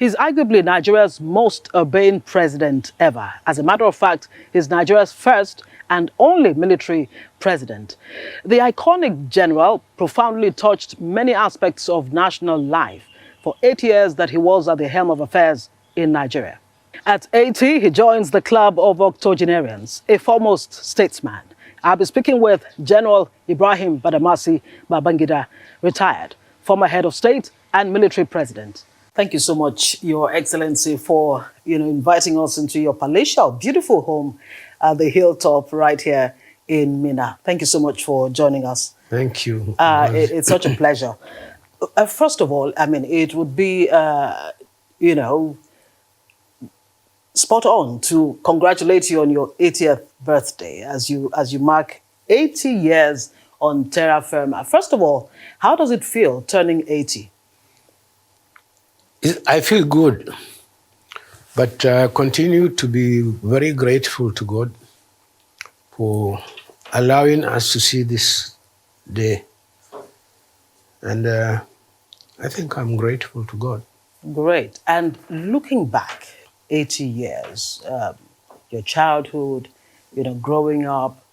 He's arguably Nigeria's most urbane president ever. As a matter of fact, he's Nigeria's first and only military president. The iconic general profoundly touched many aspects of national life for 8 years that he was at the helm of affairs in Nigeria. At 80, he joins the club of octogenarians, a foremost statesman. I'll be speaking with General Ibrahim Babangida, retired, former head of state and military president. Thank you so much, Your Excellency, for inviting us into your palatial, beautiful home at the hilltop right here in Minna. Thank you so much for joining us. Thank you. It's such a pleasure. First of all, I mean, it would be, spot on to congratulate you on your 80th birthday as you mark 80 years on terra firma. First of all, how does it feel turning 80? I feel good, but I continue to be very grateful to God for allowing us to see this day. And I think I'm grateful to God. Great. And looking back 80 years, your childhood, growing up,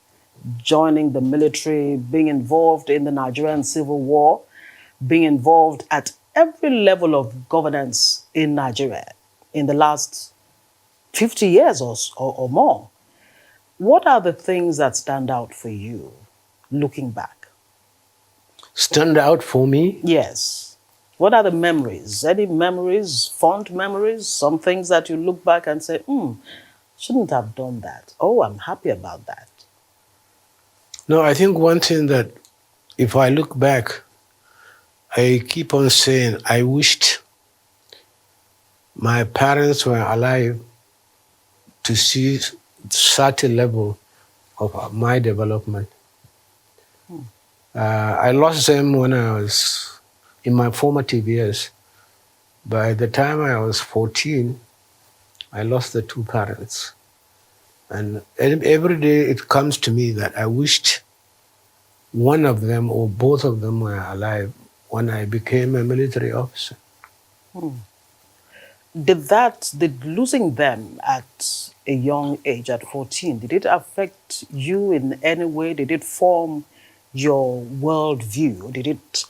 joining the military, being involved in the Nigerian Civil War, being involved at every level of governance in Nigeria in the last 50 years or more. What are the things that stand out for you looking back? Stand out for me? Yes. What are the memories? Any memories, fond memories, some things that you look back and say, shouldn't have done that. Oh, I'm happy about that. No, I think one thing that if I look back, I keep on saying I wished my parents were alive to see such a level of my development. I lost them when I was in my formative years. By the time I was 14, I lost the two parents. And every day it comes to me that I wished one of them or both of them were alive when I became a military officer. Did losing them at a young age, at 14, did it affect you in any way? Did it form your worldview? Did it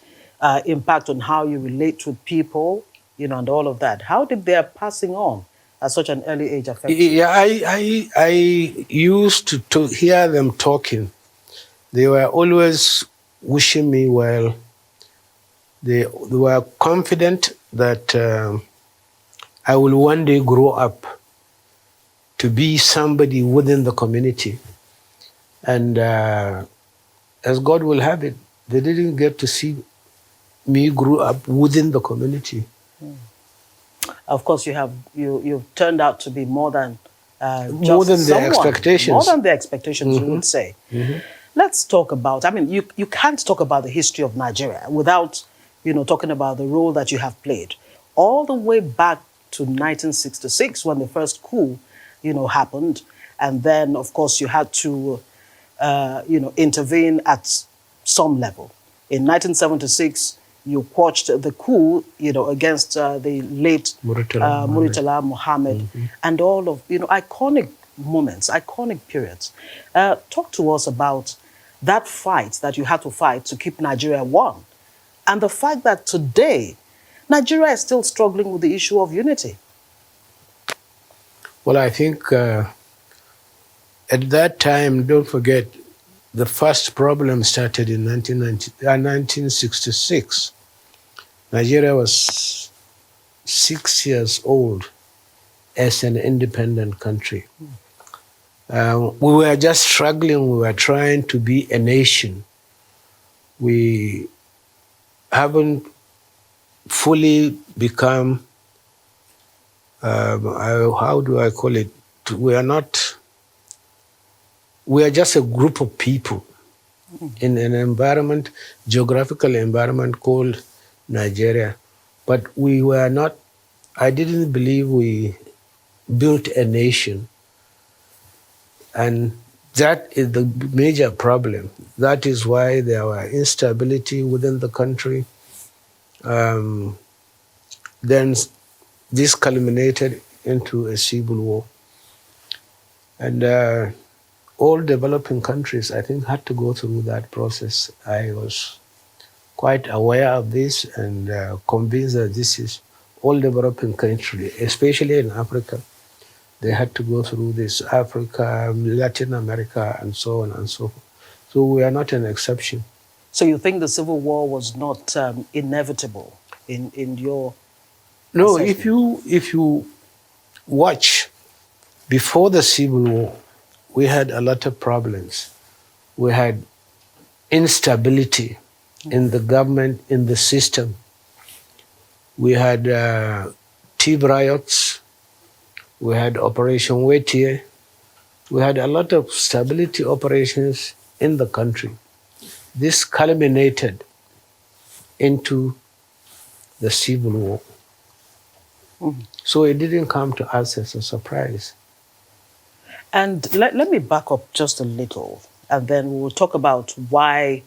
impact on how you relate with people, and all of that? How did their passing on at such an early age affect you? Yeah, I used to hear them talking. They were always wishing me well. They were confident that I will one day grow up to be somebody within the community. And as God will have it, they didn't get to see me grow up within the community. Of course, you've turned out to be more than more than their expectations. More than their expectations, you would say. Let's talk about, you can't talk about the history of Nigeria without, talking about the role that you have played. All the way back to 1966 when the first coup, happened. And then, of course, you had to, intervene at some level. In 1976, you quashed the coup, against the late Murtala Mohammed, and all of, iconic moments, iconic periods. Talk to us about that fight that you had to fight to keep Nigeria one, and the fact that today, Nigeria is still struggling with the issue of unity. Well, I think at that time, don't forget, the first problem started in 1966. Nigeria was 6 years old as an independent country. We were just struggling. We were trying to be a nation. We haven't fully become, how do I call it? We are just a group of people in an environment, geographical environment called Nigeria. But we were not, I didn't believe we built a nation. And that is the major problem. That is why there were instability within the country. Then this culminated into a civil war. And all developing countries, I think, had to go through that process. I was quite aware of this and convinced that this is all developing countries, especially in Africa. They had to go through this, Africa, Latin America, and so on and so forth. So we are not an exception. So you think the Civil War was not inevitable in your No, assessment? if you watch, before the Civil War, we had a lot of problems. We had instability in the government, in the system. We had tea riots. We had Operation Wetier. We had a lot of stability operations in the country. This culminated into the Civil War. So it didn't come to us as a surprise. And let me back up just a little, and then we'll talk about why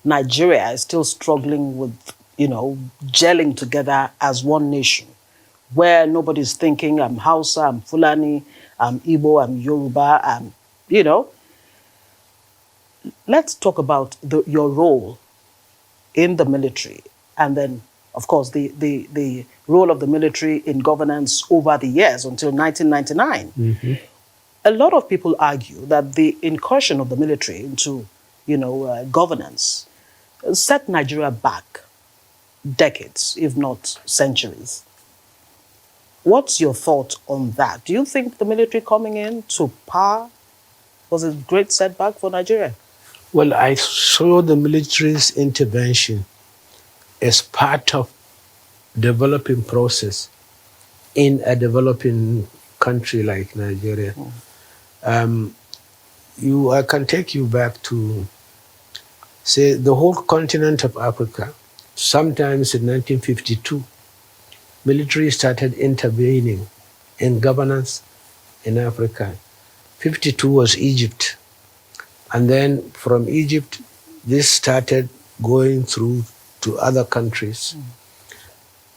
Nigeria is still struggling with, gelling together as one nation, where nobody's thinking, I'm Hausa, I'm Fulani, I'm Igbo, I'm Yoruba, Let's talk about your role in the military, and then, of course, the role of the military in governance over the years until 1999. Mm-hmm. A lot of people argue that the incursion of the military into, governance set Nigeria back decades, if not centuries. What's your thought on that? Do you think the military coming in to power was a great setback for Nigeria? Well, I saw the military's intervention as part of developing process in a developing country like Nigeria. I can take you back to, say, the whole continent of Africa. Sometimes in 1952, military started intervening in governance in Africa. 52 was Egypt. And then from Egypt, this started going through to other countries.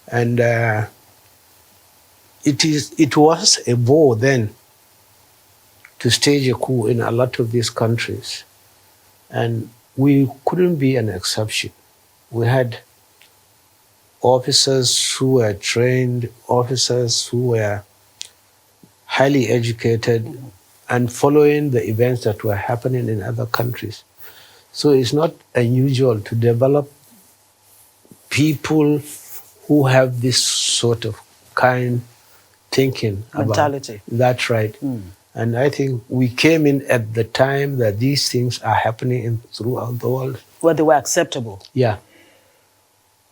And it was a vow then to stage a coup in a lot of these countries. And we couldn't be an exception. We had officers who were trained, officers who were highly educated, and following the events that were happening in other countries. So it's not unusual to develop people who have this sort of kind thinking Mentality. about. That's right. And I think we came in at the time that these things are happening throughout the world. Where they were acceptable. Yeah.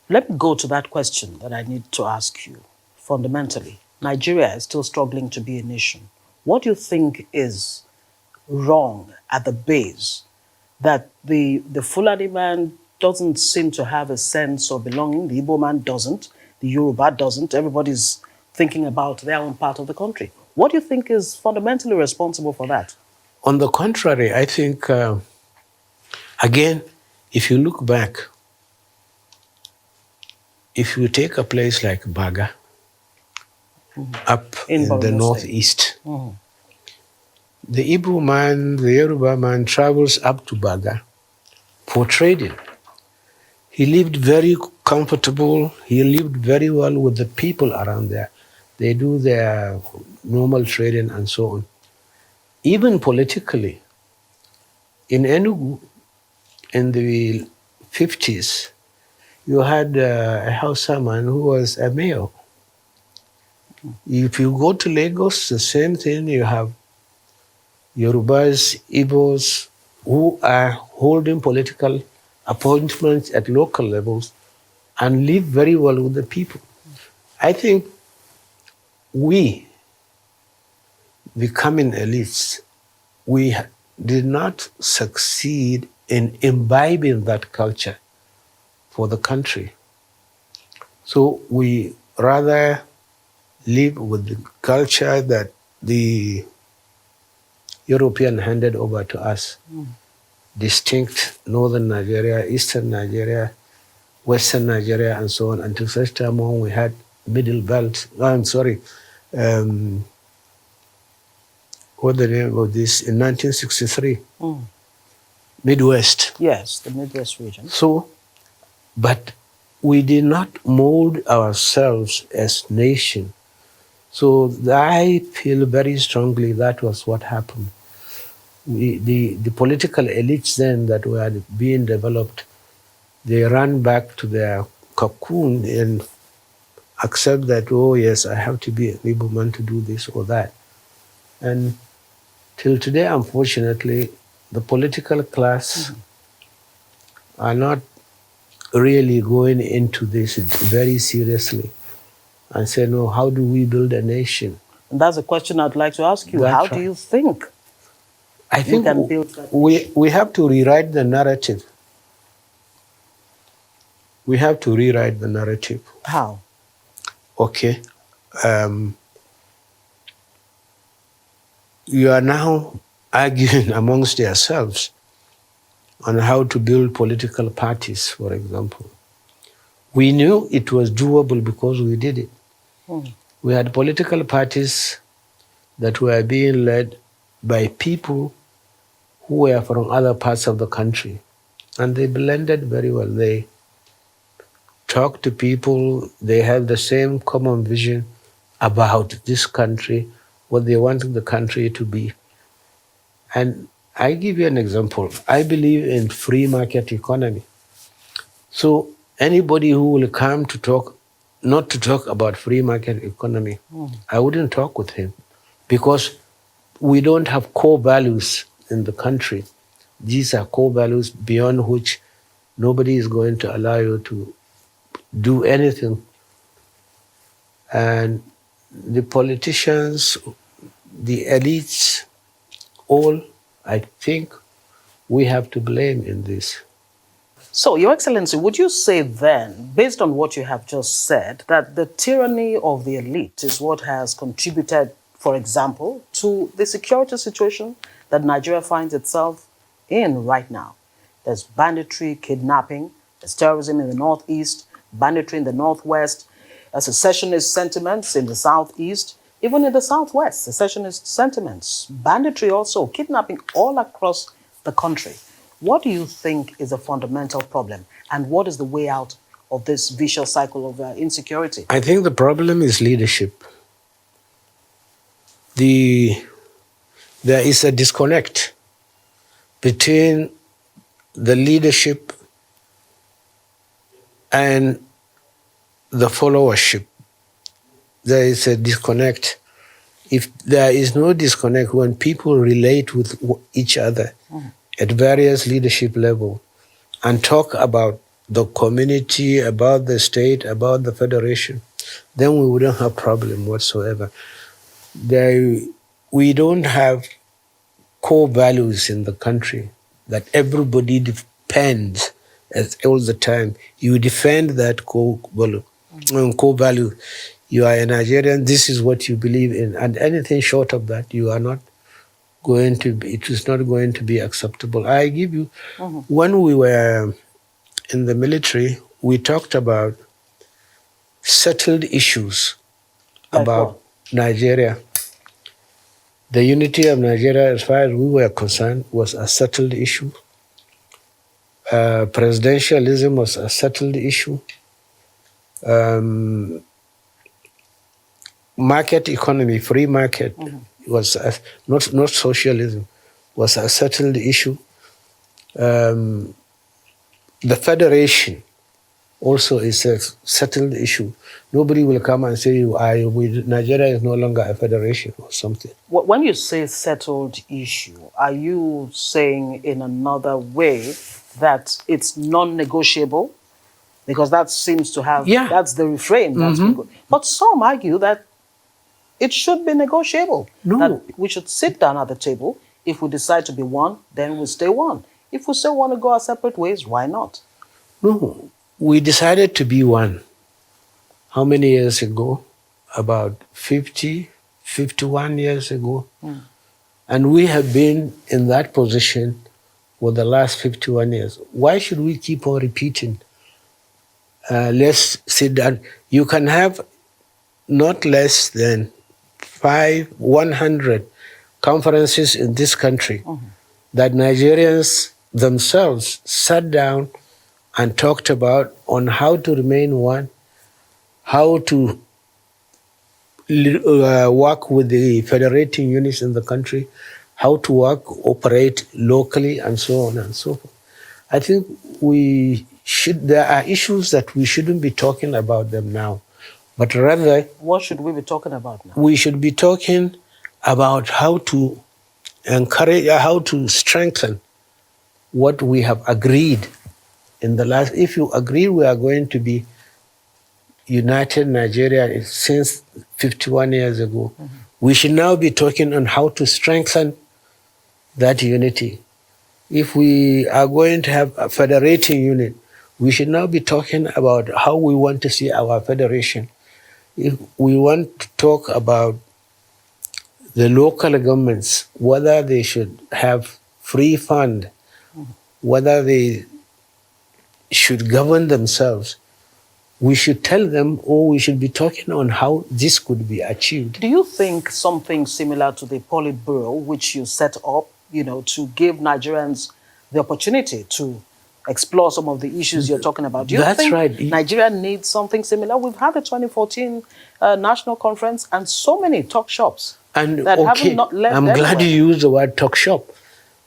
Let me go to that question that I need to ask you. Fundamentally, Nigeria is still struggling to be a nation. What do you think is wrong at the base that the Fulani man doesn't seem to have a sense of belonging, the Igbo man doesn't, the Yoruba doesn't, everybody's thinking about their own part of the country? What do you think is fundamentally responsible for that? On the contrary, I think, again, if you look back, if you take a place like Baga, up in the northeast, the Igbo man, the Yoruba man travels up to Baga for trading. He lived very comfortable. He lived very well with the people around there. They do their normal trading and so on. Even politically, in Enugu, in the 50s, you had a Hausa man who was a mayor. If you go to Lagos, the same thing, you have Yorubas, Igbos, who are holding political appointments at local levels and live very well with the people. I think we, becoming elites, we did not succeed in imbibing that culture for the country. So we rather live with the culture that the European handed over to us. Distinct northern Nigeria, eastern Nigeria, western Nigeria, and so on, until such time when we had Middle Belt. I'm sorry. What the name of this? In 1963. Midwest. Yes, the Midwest region. So, but we did not mold ourselves as nation. So I feel very strongly that was what happened. The political elites then that were being developed, they ran back to their cocoon and accept that, oh yes, I have to be an able man to do this or that. And till today, unfortunately, the political class are not really going into this very seriously and say, no, how do we build a nation? And that's a question I'd like to ask you. That's How right. do you think I think can build that we have to rewrite the narrative. We have to rewrite the narrative. How? Okay. You are now arguing amongst yourselves on how to build political parties, for example. We knew it was doable because we did it. We had political parties that were being led by people who were from other parts of the country. And they blended very well. They talked to people, they had the same common vision about this country, what they wanted the country to be. And I give you an example. I believe in free market economy. So anybody who will come to talk, not to talk about free market economy, I wouldn't talk with him because we don't have core values in the country. These are core values beyond which nobody is going to allow you to do anything. And the politicians, the elites, all, I think, we have to blame in this. So, Your Excellency, would you say then, based on what you have just said, that the tyranny of the elite is what has contributed, for example, to the security situation that Nigeria finds itself in right now? There's banditry, kidnapping, there's terrorism in the northeast, banditry in the northwest, secessionist sentiments in the southeast, even in the southwest, secessionist sentiments, banditry also, kidnapping all across the country. What do you think is a fundamental problem, and what is the way out of this vicious cycle of insecurity? I think the problem is leadership. There is a disconnect between the leadership and the followership. There is a disconnect. If there is no disconnect, when people relate with each other at various leadership levels and talk about the community, about the state, about the federation, then we wouldn't have problem whatsoever. We don't have core values in the country that everybody depends all the time. You defend that core value. You are a Nigerian, this is what you believe in, and anything short of that, you are not going to be, it is not going to be acceptable. I give you, when we were in the military, we talked about settled issues about Nigeria. The unity of Nigeria, as far as we were concerned, was a settled issue. Presidentialism was a settled issue. Market economy, free market, was not socialism, was a settled issue. The federation also is a settled issue. Nobody will come and say, Nigeria is no longer a federation or something. When you say settled issue, are you saying in another way that it's non-negotiable? Because that seems to have, that's the refrain. But some argue that it should be negotiable. No. That we should sit down at the table. If we decide to be one, then we stay one. If we still want to go our separate ways, why not? No, we decided to be one. How many years ago? About 50, 51 years ago. And we have been in that position for the last 51 years. Why should we keep on repeating? Let's sit down. You can have not less than 100 conferences in this country that Nigerians themselves sat down and talked about on how to remain one, how to work with the federating units in the country, how to operate locally, and so on and so forth. I think there are issues that we shouldn't be talking about them now, but rather... What should we be talking about now? We should be talking about how to encourage, how to strengthen what we have agreed in the last... If you agree we are going to be united Nigeria since 51 years ago, we should now be talking on how to strengthen that unity. If we are going to have a federating unit, we should now be talking about how we want to see our federation. If we want to talk about the local governments, whether they should have free fund, whether they should govern themselves, we should tell them, or we should be talking on how this could be achieved. Do you think something similar to the Politburo, which you set up, to give Nigerians the opportunity to explore some of the issues you're talking about? Do you think right. Nigeria needs something similar? We've had the 2014 National Conference and so many talk shops that haven't not left I'm glad anywhere. you used the word talk shop.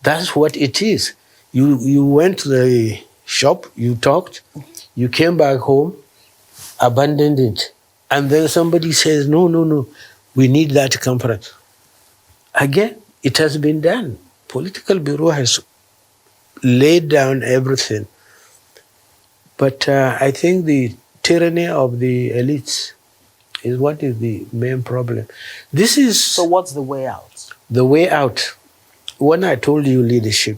That's what it is. You went to the shop, you talked, you came back home, abandoned it. And then somebody says, no, we need that conference. Again, it has been done. Political Bureau has laid down everything. But I think the tyranny of the elites is what is the main problem. So what's the way out? The way out. When I told you leadership,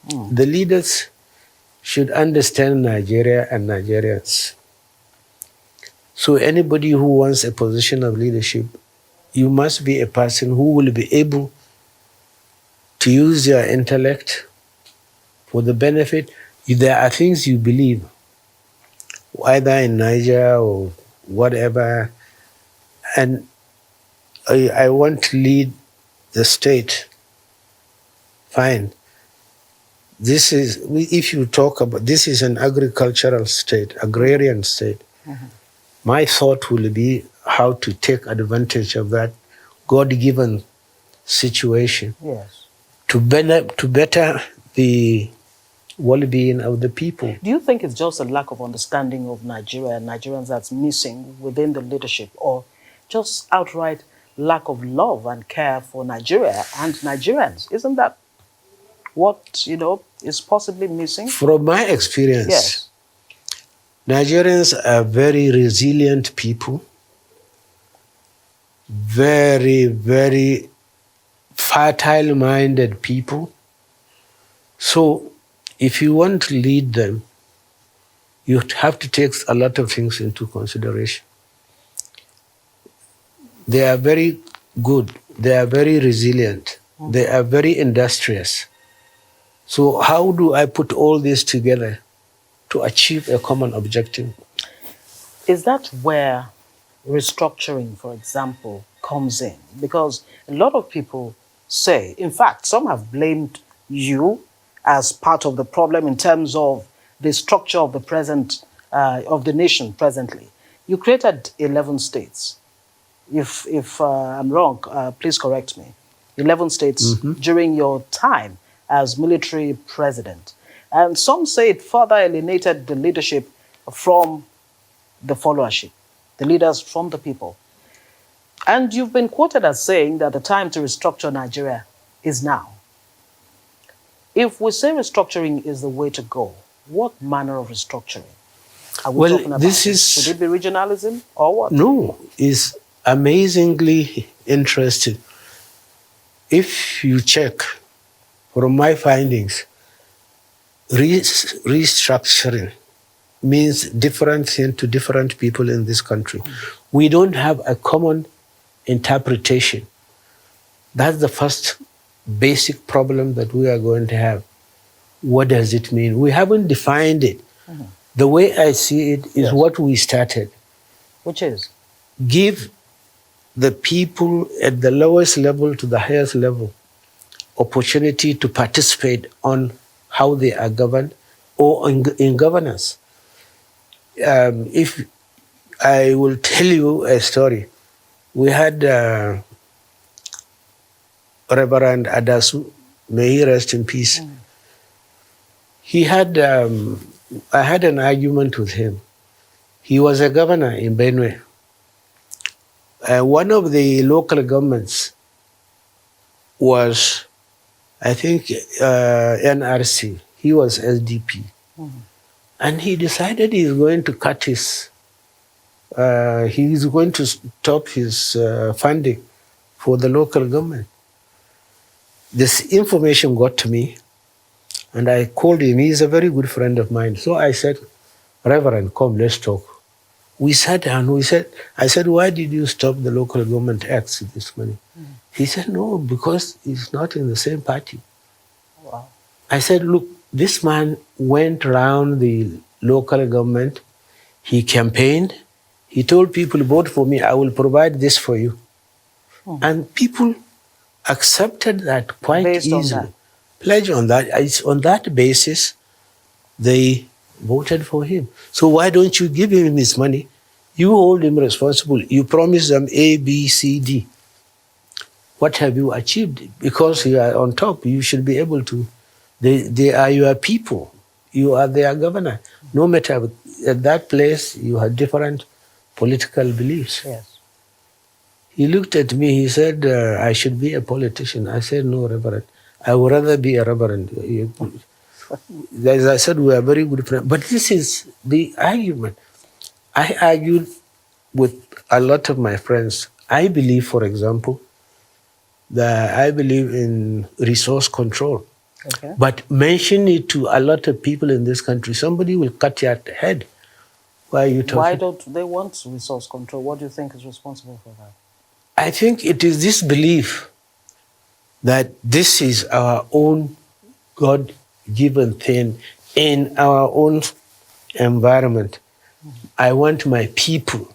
the leaders should understand Nigeria and Nigerians. So anybody who wants a position of leadership, you must be a person who will be able to use your intellect for the benefit. There are things you believe, either in Niger or whatever, and I want to lead the state. Fine. This is, if you talk about, this is an agricultural state, agrarian state. My thought will be how to take advantage of that God-given situation. Yes. To better the well-being of the people. Do you think it's just a lack of understanding of Nigeria and Nigerians that's missing within the leadership, or just outright lack of love and care for Nigeria and Nigerians? Isn't that what, is possibly missing? From my experience, yes, Nigerians are very resilient people, very, very fertile-minded people. So if you want to lead them, you have to take a lot of things into consideration. They are very good. They are very resilient. They are very industrious. So how do I put all this together to achieve a common objective? Is that where restructuring, for example, comes in? Because a lot of people say, in fact, some have blamed you as part of the problem in terms of the structure of the present, of the nation presently. You created 11 states. If I'm wrong, please correct me. 11 states during your time as military president. And some say it further alienated the leadership from the followership, the leaders from the people. And you've been quoted as saying that the time to restructure Nigeria is now. If we say restructuring is the way to go, what manner of restructuring are we talking about? Should it be regionalism or what? No, it's amazingly interesting. If you check, from my findings, restructuring means different thing to different people in this country. We don't have a common interpretation. That's the first basic problem that we are going to have. What does it mean? We haven't defined it. The way I see it is what we started. Which is? Give the people at the lowest level to the highest level opportunity to participate on how they are governed or in governance. If I will tell you a story, we had Reverend Adasu, may he rest in peace. He had, I had an argument with him. He was a governor in Benue. One of the local governments was, I think, NRC. He was SDP. And he decided he's going to cut his, he's going to stop his funding for the local government. This information got to me, and I called him. He's a very good friend of mine. So I said, Reverend, come, let's talk. We sat down, I said, why did you stop the local government acts this money? He said, no, because he's not in the same party. Wow. I said, look, this man went around the local government, he campaigned, he told people, vote for me, I will provide this for you. And people accepted that quite Based on easily. that. Pledge on that. It's on that basis they voted for him. So why don't you give him his money? You hold him responsible. You promise them A, B, C, D. What have you achieved? Because you are on top, you should be able to. They are your people. You are their governor. No matter at that place, you have different political beliefs. Yes. He looked at me, he said, I should be a politician. I said, no, Reverend. I would rather be a reverend. As I said, we are very good friends. But this is the argument. I argued with a lot of my friends. I believe, for example, that I believe in resource control. Okay. But mention it to a lot of people in this country, somebody will cut your head. Why are you talking? Why don't they want resource control? What do you think is responsible for that? I think it is this belief that this is our own God-given thing in our own environment. I want my people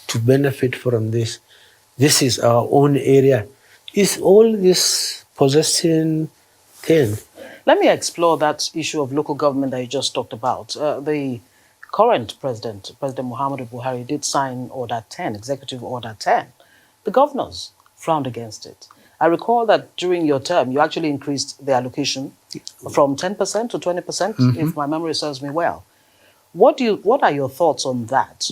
to benefit from this. This is our own area. It's all this possessing thing. Let me explore that issue of local government that you just talked about. The current president, President Muhammadu Buhari, did sign Order 10, Executive Order 10. The governors frowned against it. I recall that during your term, you actually increased the allocation from 10% to 20%, if my memory serves me well. What are your thoughts on that?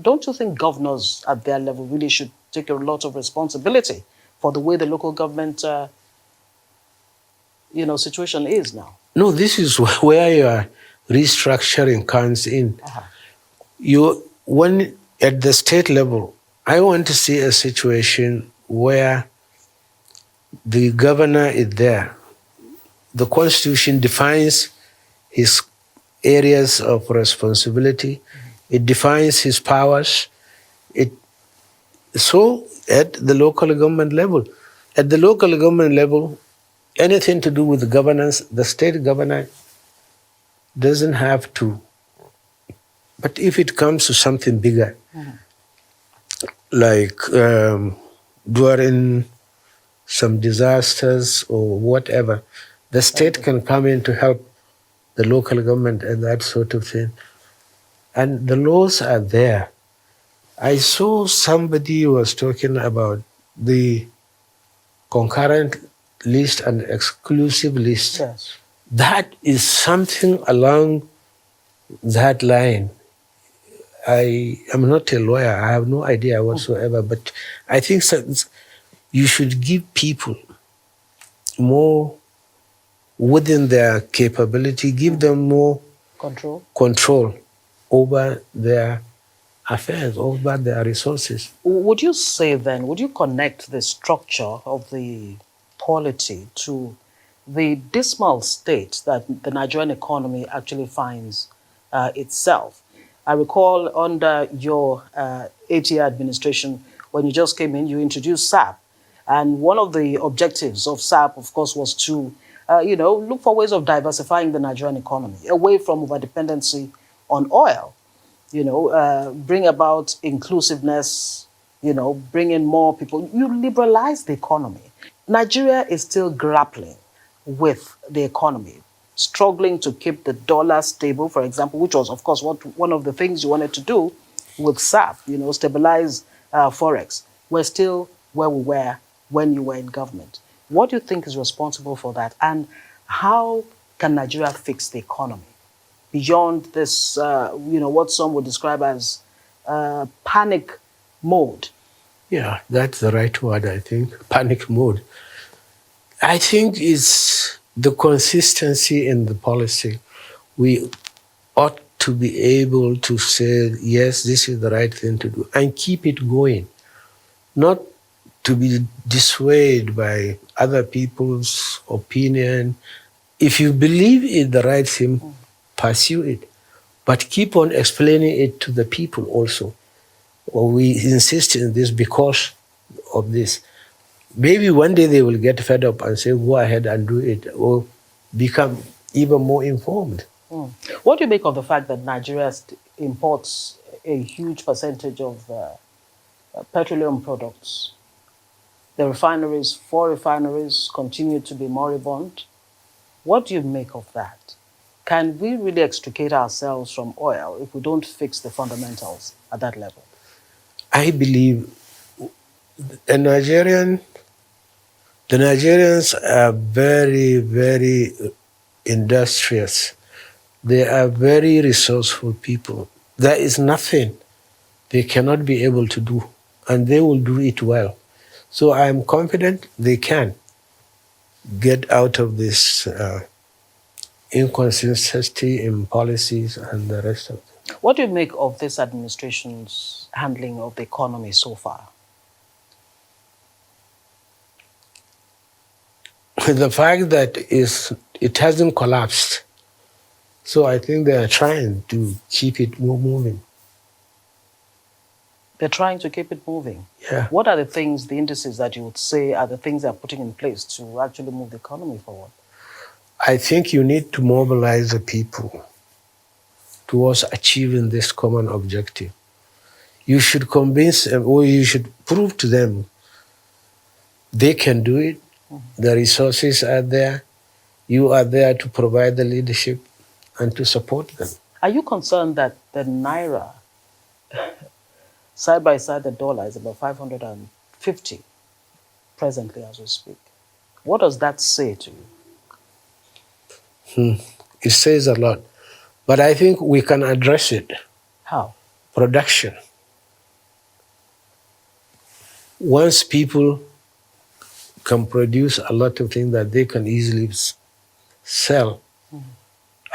Don't you think governors at their level really should take a lot of responsibility for the way the local government situation is now? No, this is where your restructuring comes in. When at the state level, I want to see a situation where the governor is there. The Constitution defines his areas of responsibility. It defines his powers. So at the local government level, anything to do with the governance, the state governor doesn't have to. But if it comes to something bigger, like during some disasters or whatever, the state can come in to help the local government and that sort of thing. And the laws are there. I saw somebody was talking about the concurrent list and exclusive list. Yes. That is something along that line. I am not a lawyer. I have no idea whatsoever, but I think you should give people more within their capability, give them more control over their affairs, over their resources. Would you say then, would you connect the structure of the polity to the dismal state that the Nigerian economy actually finds itself? I recall under your 8-year administration, when you just came in, you introduced SAP. And one of the objectives of SAP, of course, was to look for ways of diversifying the Nigerian economy away from overdependency on oil, bring about inclusiveness, bring in more people. You liberalize the economy. Nigeria is still grappling with the economy, struggling to keep the dollar stable, for example, which was, of course, one of the things you wanted to do with SAP, stabilize Forex. We're still where we were when you were in government. What do you think is responsible for that? And how can Nigeria fix the economy beyond this, what some would describe as panic mode? Yeah, that's the right word, I think. Panic mode. I think it's the consistency in the policy. We ought to be able to say, yes, this is the right thing to do, and keep it going. Not to be dissuaded by other people's opinion. If you believe it's the right thing, pursue it. But keep on explaining it to the people also. Or we insist in this because of this. Maybe one day they will get fed up and say, go ahead and do it, or become even more informed. What do you make of the fact that Nigeria imports a huge percentage of petroleum products? The refineries, 4 refineries, continue to be moribund. What do you make of that? Can we really extricate ourselves from oil if we don't fix the fundamentals at that level? I believe the Nigerians are very, very industrious. They are very resourceful people. There is nothing they cannot be able to do, and they will do it well. So I am confident they can get out of this inconsistency in policies and the rest of it. What do you make of this administration's handling of the economy so far? The fact that it hasn't collapsed. So I think they are trying to keep it moving. They're trying to keep it moving. Yeah. What are the things, the indices that you would say are the things they're putting in place to actually move the economy forward? I think you need to mobilize the people towards achieving this common objective. You should convince them, or you should prove to them they can do it. The resources are there. You are there to provide the leadership and to support them. Are you concerned that the Naira, side by side the dollar, is about 550 presently as we speak? What does that say to you? It says a lot. But I think we can address it. How? Production. Once people can produce a lot of things that they can easily sell,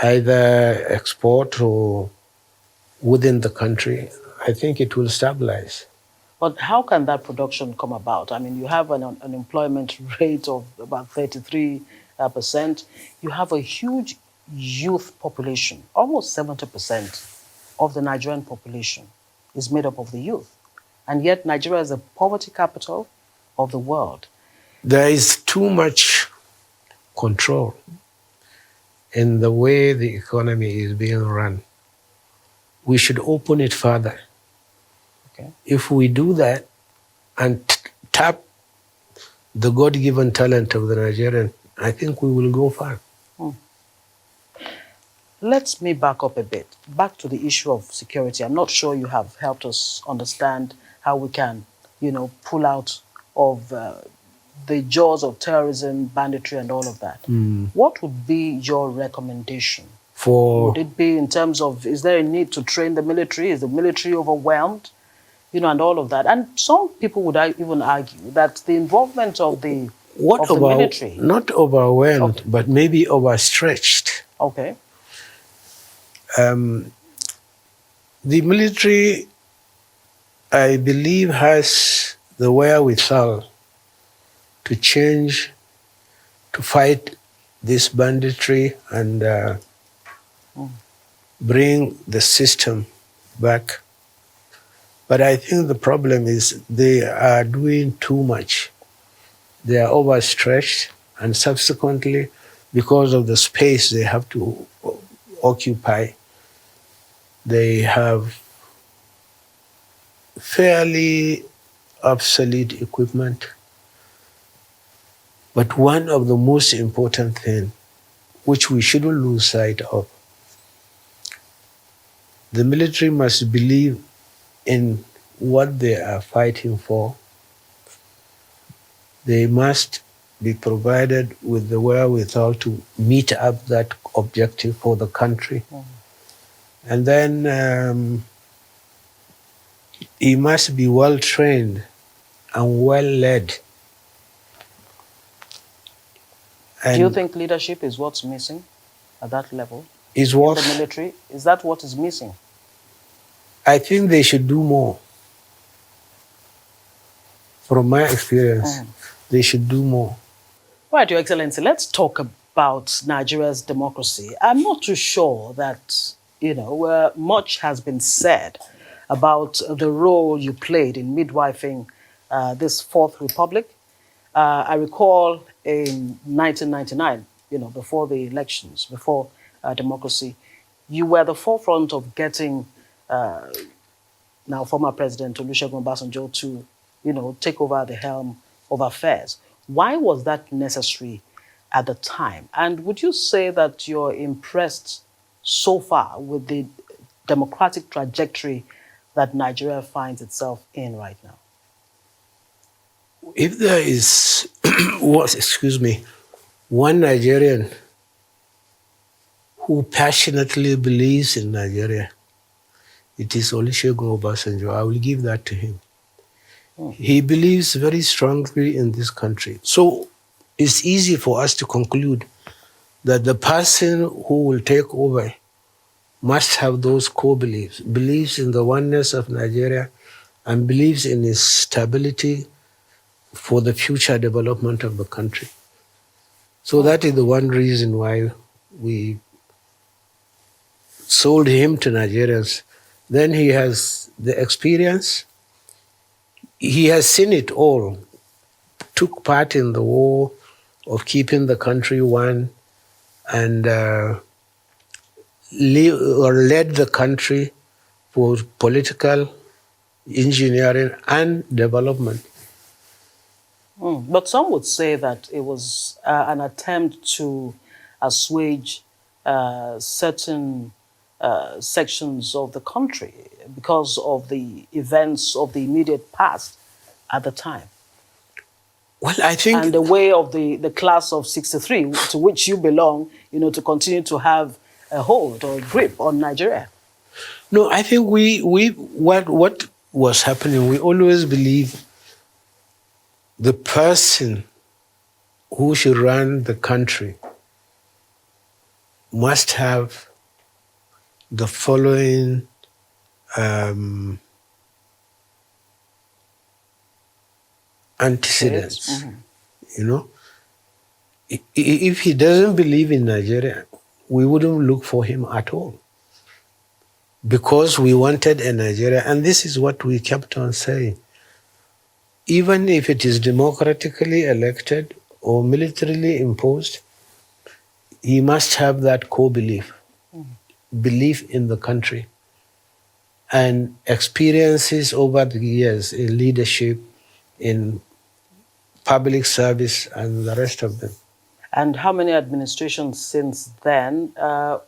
either export or within the country, I think it will stabilize. But how can that production come about? I mean, you have an unemployment rate of about 33%. You have a huge youth population. Almost 70% of the Nigerian population is made up of the youth. And yet Nigeria is the poverty capital of the world. There is too much control in the way the economy is being run. We should open it further. Okay. If we do that and tap the God-given talent of the Nigerian, I think we will go far. Let's me back up a bit. Back to the issue of security. I'm not sure you have helped us understand how we can, pull out of the jaws of terrorism, banditry, and all of that. What would be your recommendation? Would it be in terms of, is there a need to train the military? Is the military overwhelmed? And all of that. And some people would even argue that the involvement of the military... Not overwhelmed, okay, but maybe overstretched. Okay. The military, I believe, has the wherewithal to change, to fight this banditry and bring the system back. But I think the problem is they are doing too much. They are overstretched, and subsequently, because of the space they have to occupy, they have fairly obsolete equipment. But one of the most important things, which we shouldn't lose sight of, the military must believe in what they are fighting for. They must be provided with the wherewithal to meet up that objective for the country. And then he must be well trained and well led. Do you think leadership is what's missing at that level? Is what? In the military? Is that what is missing? I think they should do more. From my experience, they should do more. Right, Your Excellency, let's talk about Nigeria's democracy. I'm not too sure that, much has been said about the role you played in midwifing this Fourth Republic. I recall in 1999, before the elections, before democracy, you were at the forefront of getting now former President Olusegun Obasanjo to, take over the helm of affairs. Why was that necessary at the time? And would you say that you're impressed so far with the democratic trajectory that Nigeria finds itself in right now? If there is, one Nigerian who passionately believes in Nigeria, it is Olusegun Obasanjo. I will give that to him. He believes very strongly in this country. So it's easy for us to conclude that the person who will take over must have those core beliefs, believes in the oneness of Nigeria and believes in its stability for the future development of the country. So that is the one reason why we sold him to Nigerians. Then he has the experience. He has seen it all, took part in the war of keeping the country one, and led the country for political engineering and development. But some would say that it was an attempt to assuage certain sections of the country because of the events of the immediate past at the time. Well, I think... And the way of the class of 63, to which you belong, to continue to have a hold or a grip on Nigeria. No, I think what was happening, we always believe the person who should run the country must have the following antecedents. If he doesn't believe in Nigeria, we wouldn't look for him at all, because we wanted a Nigeria, and this is what we kept on saying. Even if it is democratically elected or militarily imposed, he must have that core belief, belief in the country, and experiences over the years in leadership, in public service, and the rest of them. And how many administrations since then? Are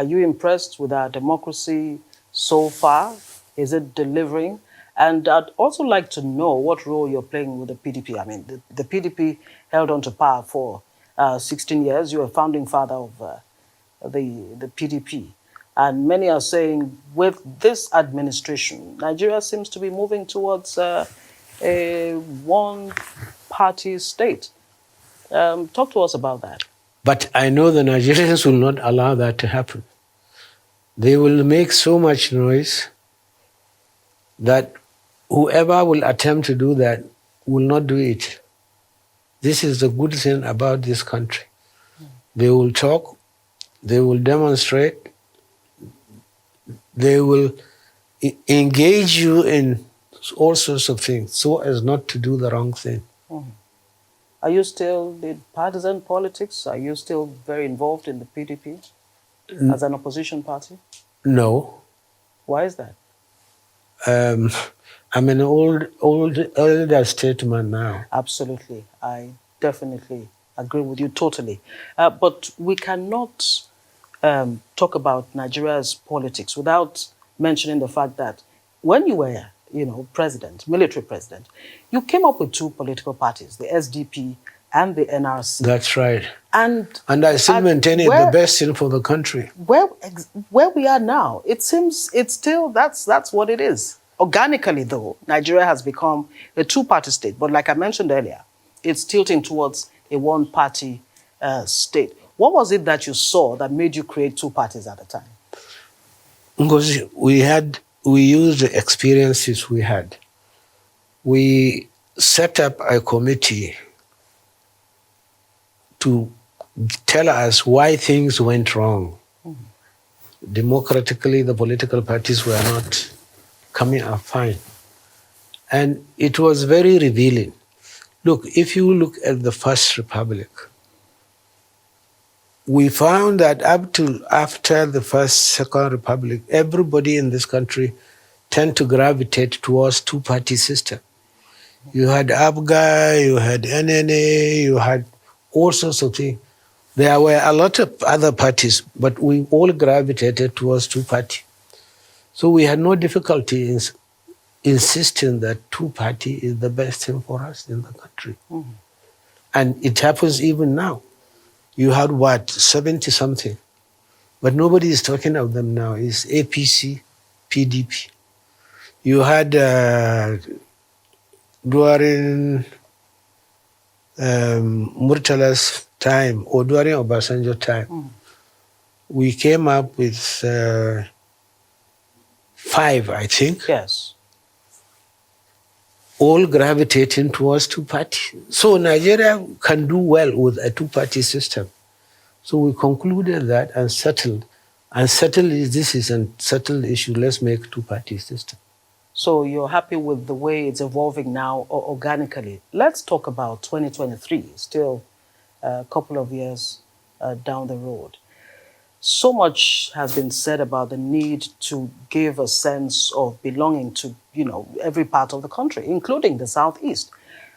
you impressed with our democracy so far? Is it delivering? And I'd also like to know what role you're playing with the PDP. I mean, the PDP held on to power for 16 years. You're a founding father of the PDP. And many are saying with this administration, Nigeria seems to be moving towards a one-party state. Talk to us about that. But I know the Nigerians will not allow that to happen. They will make so much noise that whoever will attempt to do that will not do it. This is the good thing about this country. They will talk, they will demonstrate, they will engage you in all sorts of things so as not to do the wrong thing. Are you still in partisan politics? Are you still very involved in the PDP as an opposition party? No. Why is that? I'm an elder statesman now. Absolutely. I definitely agree with you totally. But we cannot talk about Nigeria's politics without mentioning the fact that when you were, president, military president, you came up with two political parties, the SDP and the NRC. That's right. And I still maintain it the best thing for the country. Where we are now, it seems it's still, that's what it is. Organically, though, Nigeria has become a two-party state. But like I mentioned earlier, it's tilting towards a one-party state. What was it that you saw that made you create two parties at the time? Because we used the experiences we had. We set up a committee to tell us why things went wrong. Democratically, the political parties were not coming up fine. And it was very revealing. Look, if you look at the First Republic, we found that up to after the Second Republic, everybody in this country tend to gravitate towards two-party system. You had ABGA, you had NNA, you had all sorts of things. There were a lot of other parties, but we all gravitated towards two-party. So we had no difficulty in insisting that two-party is the best thing for us in the country. And it happens even now. You had what, 70-something, but nobody is talking of them now. It's APC, PDP. You had during Murtala's time, or during Obasanjo's time, we came up with 5, I think. Yes. All gravitating towards two-party. So Nigeria can do well with a two-party system. So we concluded that and settled. And this is a settled issue. Let's make two-party system. So you're happy with the way it's evolving now organically. Let's talk about 2023, still a couple of years down the road. So much has been said about the need to give a sense of belonging to, every part of the country, including the Southeast.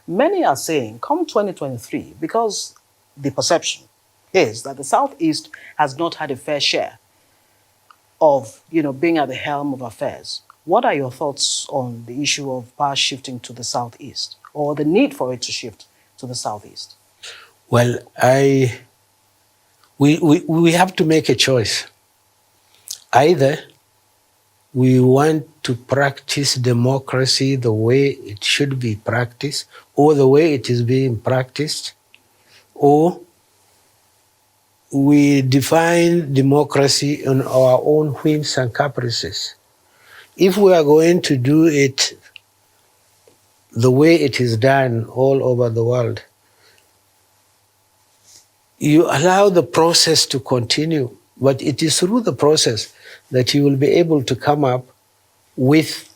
Many are saying, come 2023, because the perception is that the Southeast has not had a fair share of, being at the helm of affairs. What are your thoughts on the issue of power shifting to the Southeast, or the need for it to shift to the Southeast? Well, we have to make a choice. Either we want to practice democracy the way it should be practiced, or the way it is being practiced, or we define democracy on our own whims and caprices. If we are going to do it the way it is done all over the world, you allow the process to continue, but it is through the process that you will be able to come up with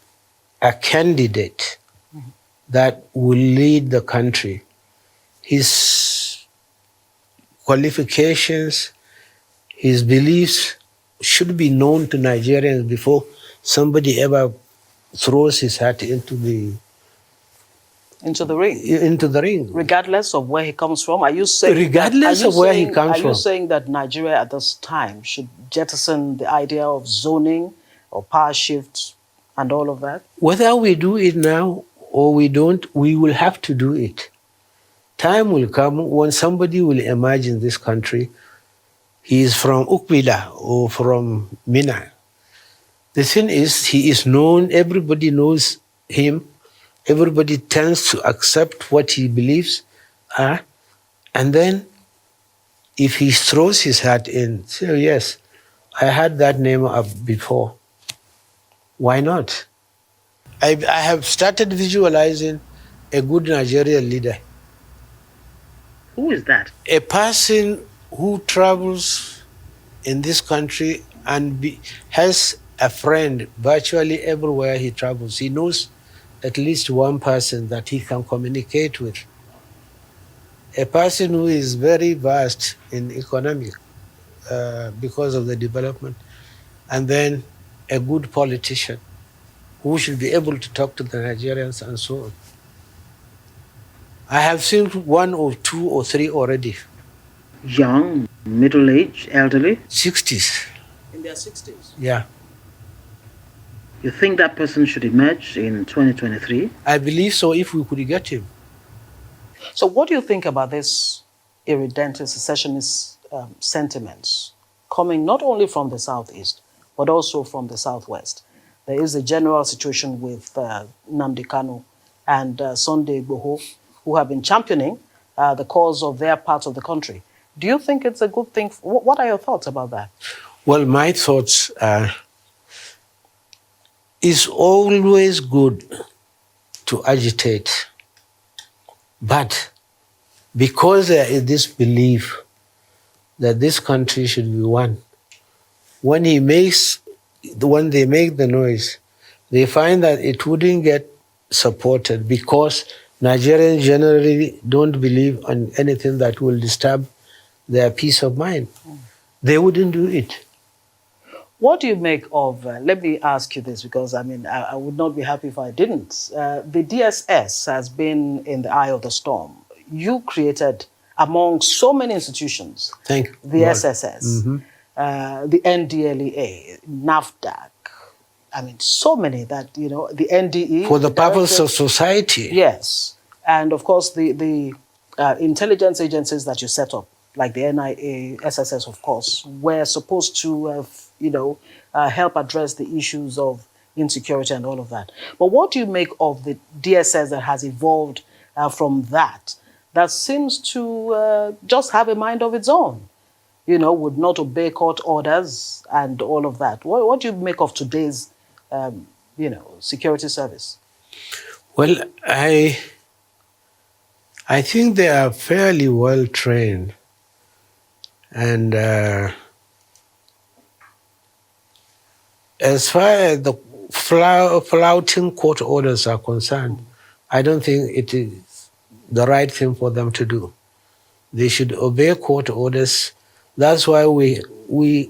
a candidate that will lead the country. His qualifications, his beliefs should be known to Nigerians before somebody ever throws his hat into the ring. Regardless of where he comes from? Are you saying that Nigeria at this time should jettison the idea of zoning or power shifts and all of that? Whether we do it now or we don't, we will have to do it. Time will come when somebody will imagine this country. He is from Ukbila or from Mina. The thing is, he is known, everybody knows him, everybody tends to accept what he believes, and then if he throws his hat in, say, yes, I had that name up before, why not? I have started visualizing a good Nigerian leader. Who is that? A person who travels in this country and has a friend virtually everywhere he travels. He knows at least one person that he can communicate with. A person who is very vast in economic because of the development, and then a good politician. who should be able to talk to the Nigerians and so on. I have seen 1 or 2 or 3 already. Young, middle-aged, elderly? 60s. In their 60s? Yeah. You think that person should emerge in 2023? I believe so, if we could get him. So what do you think about this irredent secessionist sentiments coming not only from the southeast, but also from the southwest? There is a general situation with Nnamdi Kanu and Sunday Igboho, who have been championing the cause of their part of the country. Do you think it's a good thing? What are your thoughts about that? Well, my thoughts are, it's always good to agitate, but because there is this belief that this country should be one, when they make the noise, they find that it wouldn't get supported because Nigerians generally don't believe on anything that will disturb their peace of mind. They wouldn't do it. What do you make of, let me ask you this, because I would not be happy if I didn't. The DSS has been in the eye of the storm. You created, among so many institutions, the SSS, the NDLEA, NAFDAC, so many that, the NDE. For the purpose of society. Yes. And of course, the intelligence agencies that you set up, like the NIA, SSS, of course, were supposed to, help address the issues of insecurity and all of that. But what do you make of the DSS that has evolved from that seems to just have a mind of its own, would not obey court orders and all of that? What do you make of today's, security service? Well, I think they are fairly well trained. And as far as the flouting court orders are concerned, I don't think it is the right thing for them to do. They should obey court orders. That's why we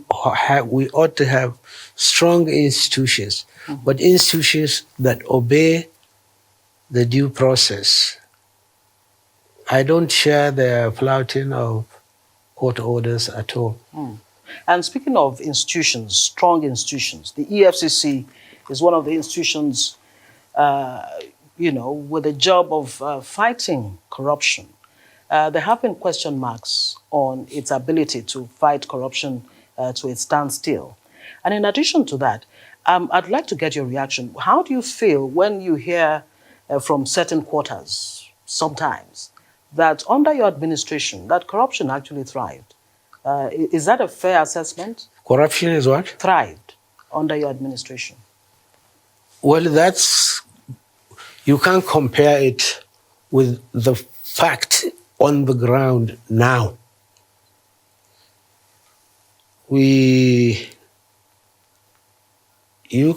ought to have strong institutions, but institutions that obey the due process. I don't share the flouting of court orders at all. And speaking of institutions, strong institutions, the EFCC is one of the institutions, with the job of fighting corruption. There have been question marks on its ability to fight corruption to its standstill. And in addition to that, I'd like to get your reaction. How do you feel when you hear from certain quarters, sometimes, that under your administration, that corruption actually thrived? Is that a fair assessment? Corruption is what? Thrived under your administration. Well, you can't compare it with the fact on the ground now. You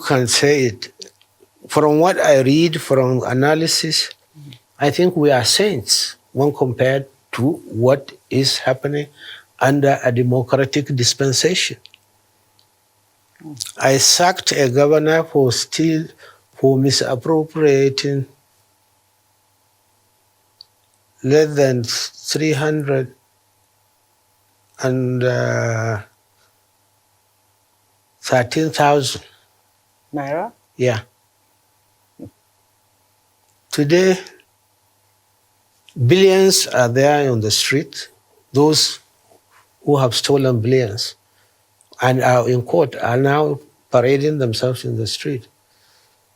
can say it. From what I read, from analysis, I think we are saints when compared to what is happening under a democratic dispensation. I sacked a governor for misappropriating less than 313,000 Naira? Yeah. Today, billions are there on the street. Those who have stolen billions and are in court are now parading themselves in the street.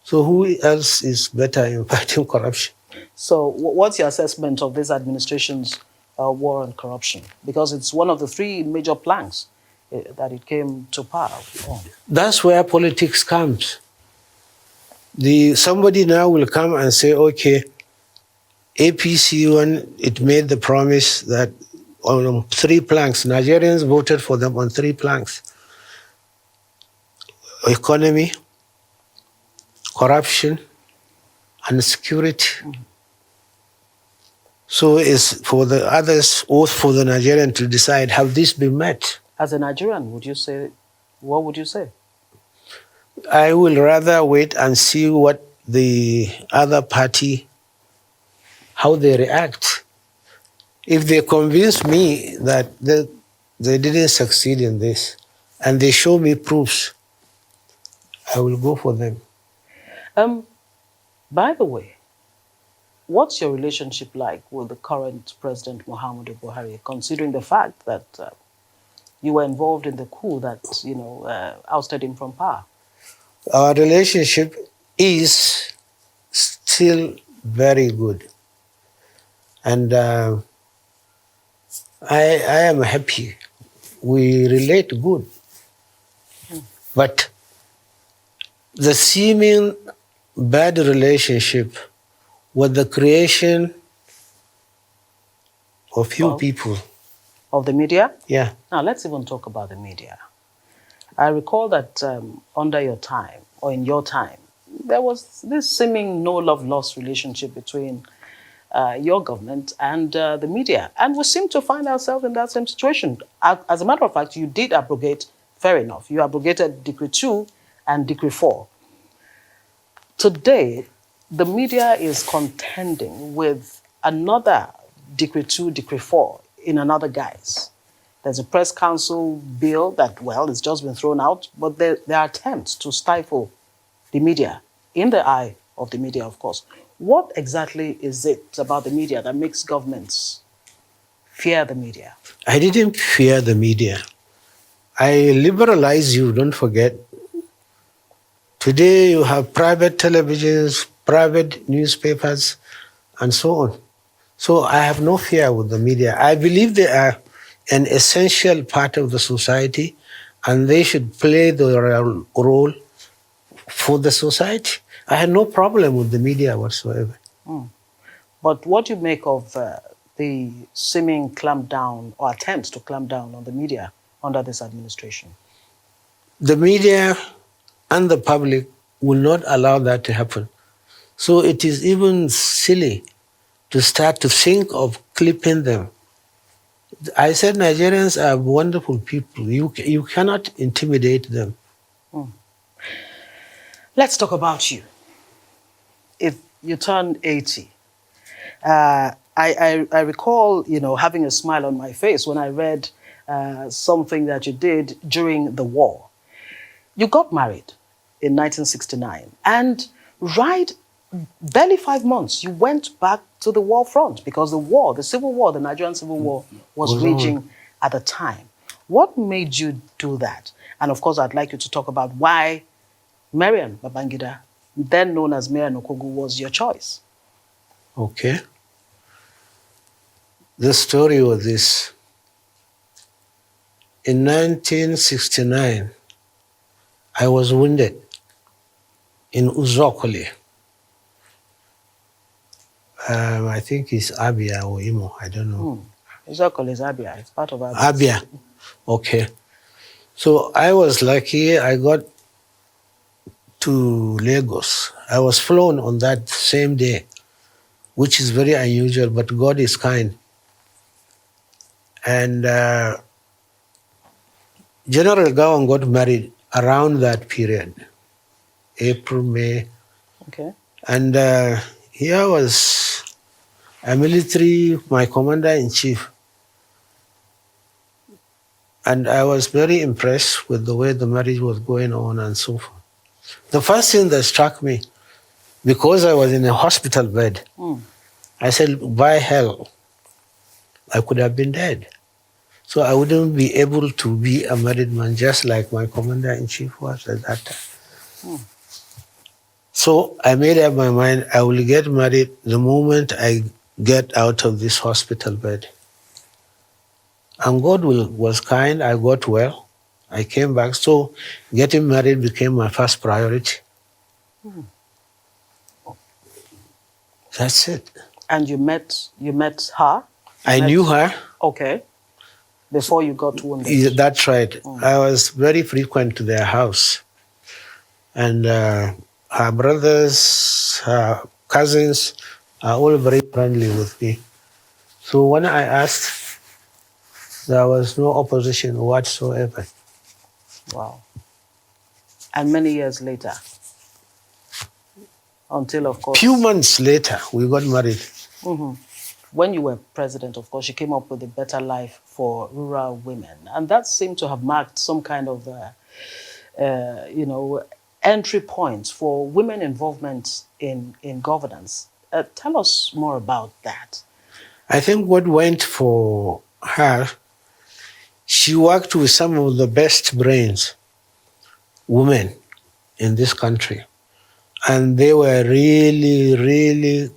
So who else is better in fighting corruption? So what's your assessment of this administration's war on corruption? Because it's one of the 3 major planks that it came to power on. That's where politics comes. Somebody now will come and say, okay, APC, when it made the promise that on 3 planks, Nigerians voted for them on 3 planks: economy, corruption, and security. So it's for the others, or for the Nigerian to decide, have this been met? As a Nigerian, what would you say? I will rather wait and see what the other party, how they react. If they convince me that they didn't succeed in this, and they show me proofs, I will go for them. By the way, what's your relationship like with the current President Muhammadu Buhari, considering the fact that you were involved in the coup that, ousted him from power? Our relationship is still very good. And I am happy. We relate good. But the seeming bad relationship was the creation of few people. Of the media? Yeah. Now, let's even talk about the media. I recall that under your time, or in your time, there was this seeming no-love-lost relationship between your government and the media. And we seem to find ourselves in that same situation. As a matter of fact, you did abrogate, fair enough, you abrogated Decree 2 and Decree 4. Today, the media is contending with another Decree 2, Decree 4 in another guise. There's a press council bill that, well, it's just been thrown out, but there are attempts to stifle the media, in the eye of the media, of course. What exactly is it about the media that makes governments fear the media? I didn't fear the media. I liberalize you, don't forget. Today you have private televisions, private newspapers, and so on. So I have no fear with the media. I believe they are an essential part of the society, and they should play the role for the society. I had no problem with the media whatsoever. But what do you make of the seeming clampdown or attempts to clamp down on the media under this administration? The media and the public will not allow that to happen. So it is even silly to start to think of clipping them. I said Nigerians are wonderful people. You cannot intimidate them. Let's talk about you. If you turn 80, I recall, having a smile on my face when I read something that you did during the war. You got married in 1969, and right barely 5 months, you went back to the war front because the civil war, the Nigerian civil war was raging at the time. What made you do that? And of course, I'd like you to talk about why Mariam Babangida, then known as Mariam Okogu, was your choice. Okay. The story was this. In 1969, I was wounded in Uzokole. I think it's Abia or Imo, I don't know. Uzokole is Abia, it's part of Abia. Abia, okay. So I was lucky, I got to Lagos. I was flown on that same day, which is very unusual, but God is kind. And General Gawan got married around that period, April, May. Okay. And here was a military, my commander-in-chief. And I was very impressed with the way the marriage was going on and so forth. The first thing that struck me, because I was in a hospital bed, I said, by hell, I could have been dead. So I wouldn't be able to be a married man just like my commander-in-chief was at that time. So I made up my mind I will get married the moment I get out of this hospital bed. And God was kind, I got well, I came back. So getting married became my first priority. That's it. And you met her? I knew her. Okay. Before you got wounded? That's right. I was very frequent to their house. And her brothers, her cousins are all very friendly with me. So when I asked, there was no opposition whatsoever. Wow. And many years later, until, of course... Few months later, we got married. When you were president, of course, you came up with a better life for rural women. And that seemed to have marked some kind of, entry point for women involvement in governance. Tell us more about that. I think what went for her, she worked with some of the best brains, women in this country. And they were really, really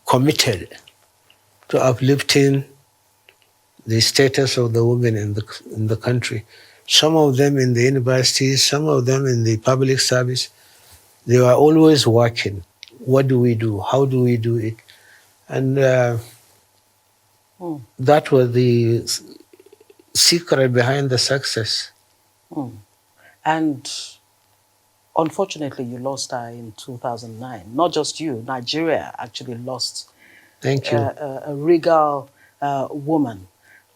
committed to uplifting the status of the women in the country. Some of them in the universities, some of them in the public service. They were always working. What do we do? How do we do it? And that was the secret behind the success. And unfortunately, you lost her in 2009. Not just you, Nigeria actually lost Thank you. a regal woman.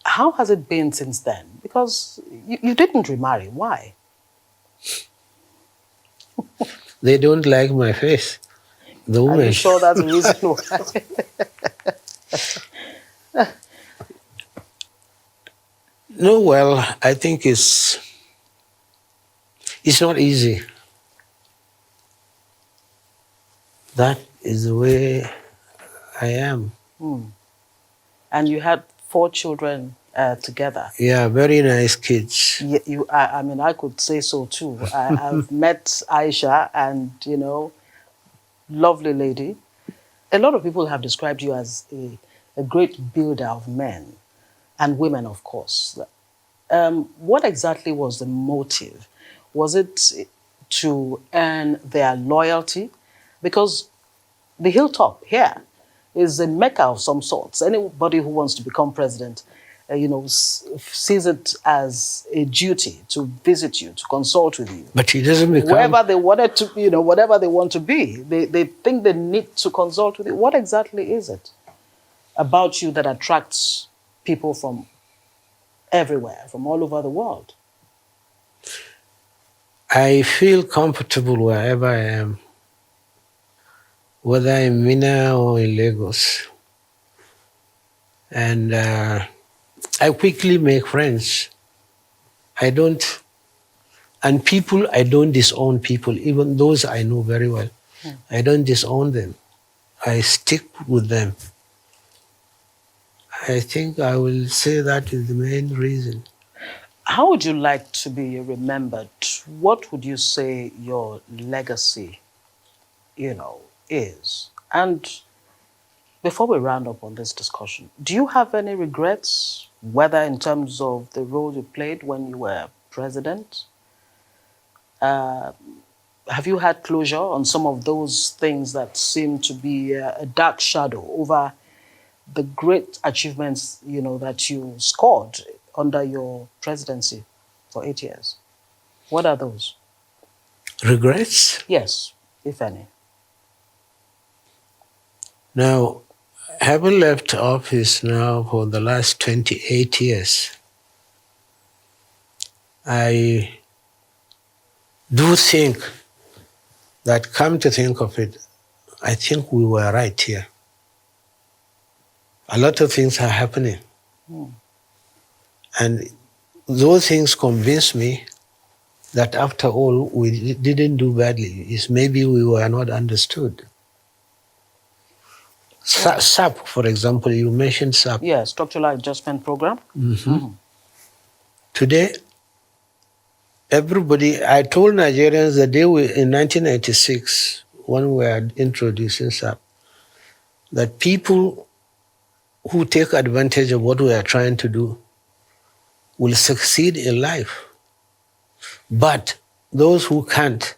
How has it been since then? Because you didn't remarry. Why? They don't like my face. The women. Are you sure that's the reason why? No, well, I think it's not easy. That is the way I am. And you had 4 children together. Yeah, very nice kids. I mean, I could say so too. I've met Aisha, and, lovely lady. A lot of people have described you as a great builder of men and women, of course. What exactly was the motive? Was it to earn their loyalty? Because the hilltop here is a mecca of some sorts. Anybody who wants to become president, sees it as a duty to visit you, to consult with you. But he doesn't become... Wherever they wanted to, whatever they want to be, they think they need to consult with you. What exactly is it about you that attracts people from everywhere, from all over the world? I feel comfortable wherever I am, whether in Mina or in Lagos. And I quickly make friends. And people, I don't disown people, even those I know very well. I don't disown them. I stick with them. I think I will say that is the main reason. How would you like to be remembered? What would you say your legacy, is? And before we round up on this discussion, do you have any regrets, whether in terms of the role you played when you were president? Have you had closure on some of those things that seem to be a dark shadow over the great achievements, that you scored under your presidency for 8 years? What are those? Regrets? Yes, if any. Now, having left office now for the last 28 years, I do think that, come to think of it, I think we were right here. A lot of things are happening. And those things convince me that after all, we didn't do badly. It's maybe we were not understood. SAP, for example, you mentioned SAP. Yeah, Structural Adjustment Program. Today, everybody, I told Nigerians the day in 1996, when we were introducing SAP, that people who take advantage of what we are trying to do will succeed in life. But those who can't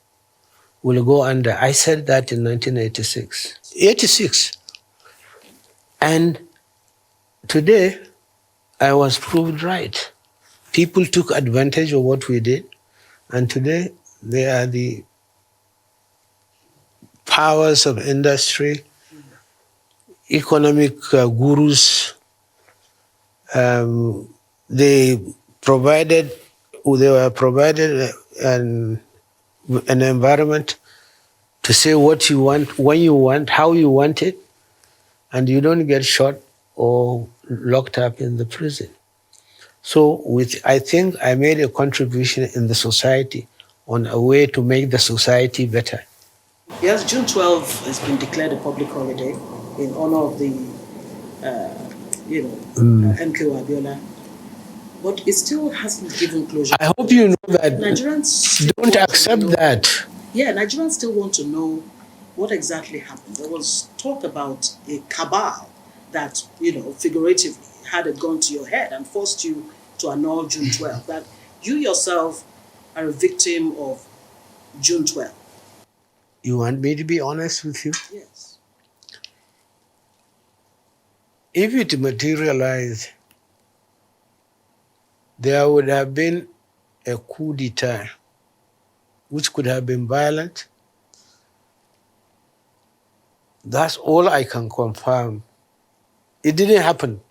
will go under. I said that in 1986. 86. And today, I was proved right. People took advantage of what we did, and today they are the powers of industry, economic gurus. They provided they were provided an environment to say what you want, when you want, how you want it, and you don't get shot or locked up in the prison. So I think I made a contribution in the society on a way to make the society better. Yes, June 12th has been declared a public holiday in honor of the, MK Abiola. But it still hasn't given closure. I hope you know that Nigerians don't accept that. Yeah, Nigerians still want to know what exactly happened. There was talk about a cabal that, figuratively had a gun to your head and forced you to annul June 12th. That you yourself are a victim of June 12th. You want me to be honest with you? Yes. If it materialized, there would have been a coup d'etat, which could have been violent. That's all I can confirm. It didn't happen.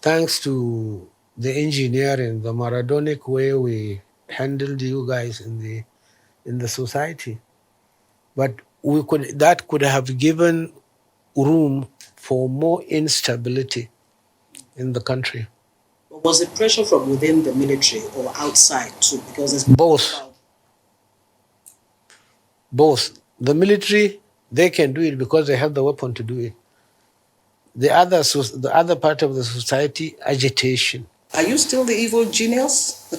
Thanks to the engineering, the Maradonic way we handled you guys in the society. But that could have given room for more instability in the country. Was it pressure from within the military or outside too? Because there's both. The military, they can do it because they have the weapon to do it. The other part of the society, agitation. Are you still the evil genius?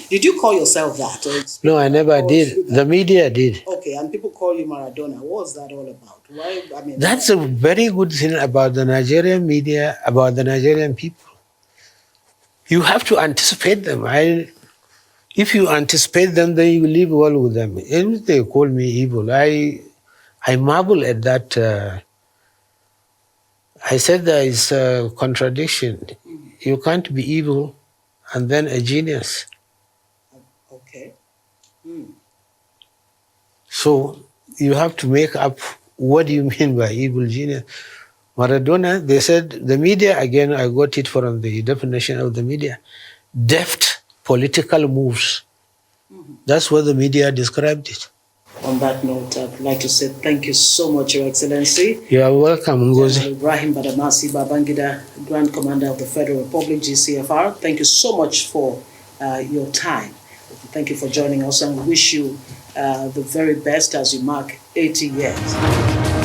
Did you call yourself that? No, I never did. The media did. Okay, and people call you Maradona. What was that all about? Why? That's a very good thing about the Nigerian media, about the Nigerian people. You have to anticipate them. If you anticipate them, then you live well with them. If they call me evil, I marvel at that. I said there is a contradiction. You can't be evil and then a genius. Okay. So you have to make up what do you mean by evil genius. Maradona, they said, the media, again, I got it from the definition of the media, deft political moves. That's what the media described it. On that note, I'd like to say thank you so much, Your Excellency. You are welcome, Ngozi. Ibrahim Badamasi Babangida, Grand Commander of the Federal Republic, GCFR. Thank you so much for your time. Thank you for joining us, and we wish you the very best as you mark 80 years.